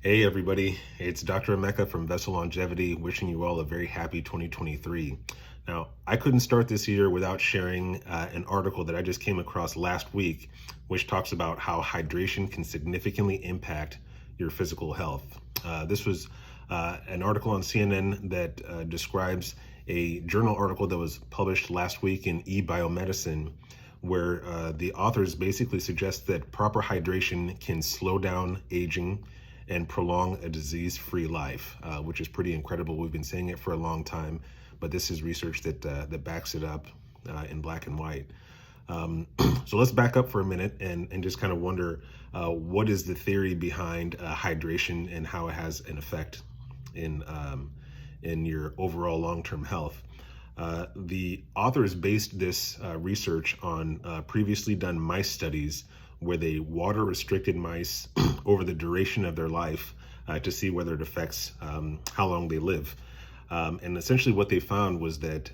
Hey everybody, it's Dr. Emeka from Vessel Longevity, wishing you all a very happy 2023. Now, I couldn't start this year without sharing an article that I just came across last week, which talks about how hydration can significantly impact your physical health. This was an article on CNN that describes a journal article that was published last week in eBiomedicine, where the authors basically suggest that proper hydration can slow down aging and prolong a disease-free life, which is pretty incredible. We've been saying it for a long time, but this is research that backs it up in black and white. So let's back up for a minute and just kind of wonder what is the theory behind hydration and how it has an effect in your overall long-term health. The authors based this research on previously done mice studies where they water restricted mice over the duration of their life to see whether it affects how long they live. And essentially what they found was that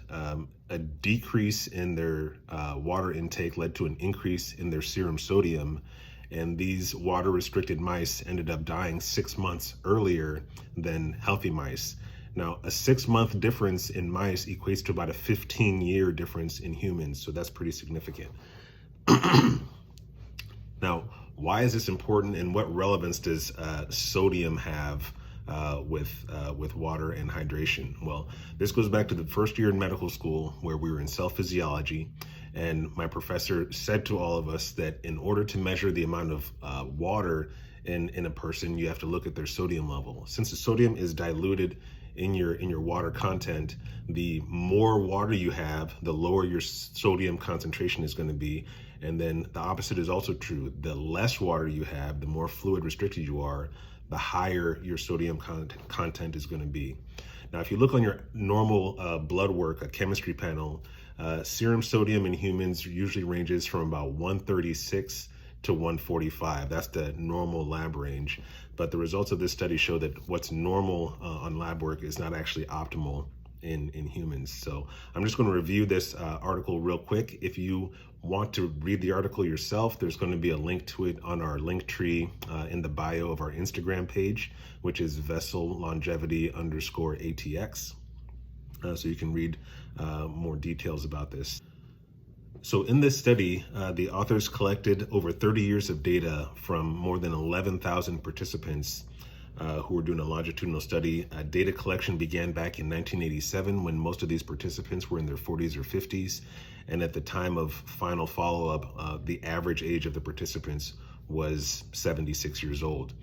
a decrease in their water intake led to an increase in their serum sodium. And these water restricted mice ended up dying 6 months earlier than healthy mice. Now, a 6-month difference in mice equates to about a 15-year difference in humans. So that's pretty significant. Now, why is this important and what relevance does sodium have with water and hydration? Well, this goes back to the first year in medical school where we were in cell physiology, and my professor said to all of us that in order to measure the amount of water in a person, you have to look at their sodium level. Since the sodium is diluted in your water content, the more water you have, the lower your sodium concentration is going to be. And then the opposite is also true. The less water you have, the more fluid restricted you are, the higher your sodium content is going to be. Now, if you look on your normal blood work, a chemistry panel, serum sodium in humans usually ranges from about 136 to 145. That's the normal lab range. But the results of this study show that what's normal on lab work is not actually optimal in humans. So I'm just going to review this article real quick. If you want to read the article yourself, there's going to be a link to it on our link tree in the bio of our Instagram page, which is Vessel Longevity _ATX. So you can read more details about this. So in this study, the authors collected over 30 years of data from more than 11,000 participants who were doing a longitudinal study. Data collection began back in 1987 when most of these participants were in their 40s or 50s. And at the time of final follow-up, the average age of the participants was 76 years old.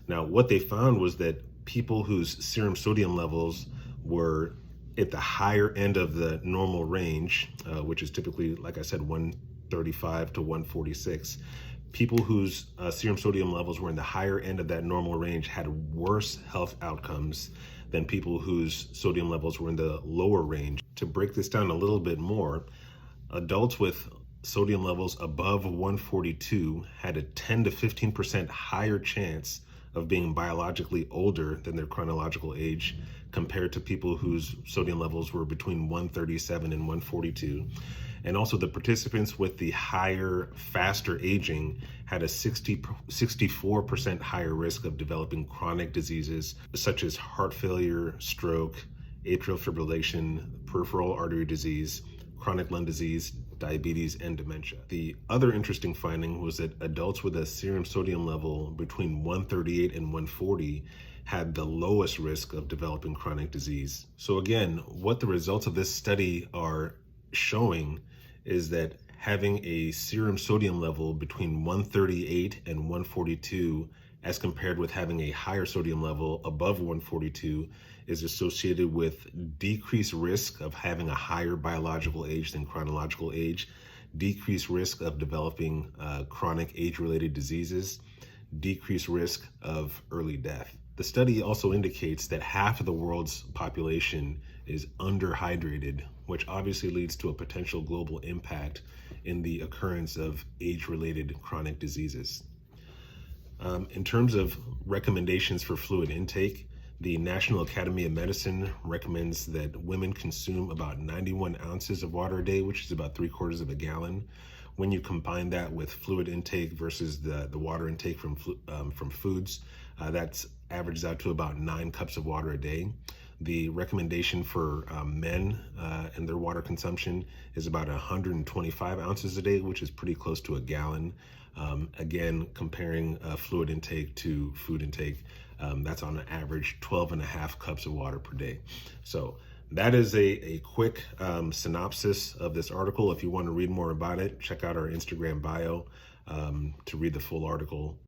Now, what they found was that people whose serum sodium levels were at the higher end of the normal range, which is typically, like I said, 135 to 146, people whose serum sodium levels were in the higher end of that normal range had worse health outcomes than people whose sodium levels were in the lower range. To break this down a little bit more, adults with sodium levels above 142 had a 10 to 15% higher chance of being biologically older than their chronological age compared to people whose sodium levels were between 137 and 142. And also the participants with the higher, faster aging had a 64% higher risk of developing chronic diseases such as heart failure, stroke, atrial fibrillation, peripheral artery disease, chronic lung disease, diabetes, and dementia. The other interesting finding was that adults with a serum sodium level between 138 and 140 had the lowest risk of developing chronic disease. So again, what the results of this study are showing is that having a serum sodium level between 138 and 142 as compared with having a higher sodium level above 142 is associated with decreased risk of having a higher biological age than chronological age, decreased risk of developing chronic age-related diseases, decreased risk of early death. The study also indicates that half of the world's population is underhydrated, which obviously leads to a potential global impact in the occurrence of age-related chronic diseases. In terms of recommendations for fluid intake, the National Academy of Medicine recommends that women consume about 91 ounces of water a day, which is about 3/4 of a gallon, when you combine that with fluid intake versus the water intake from foods, that's averages out to about 9 cups of water a day. The recommendation for men and their water consumption is about 125 ounces a day, which is pretty close to a gallon. Again, comparing fluid intake to food intake, that's on an average 12 and a half cups of water per day. So that is a quick synopsis of this article. If you want to read more about it, check out our Instagram bio to read the full article.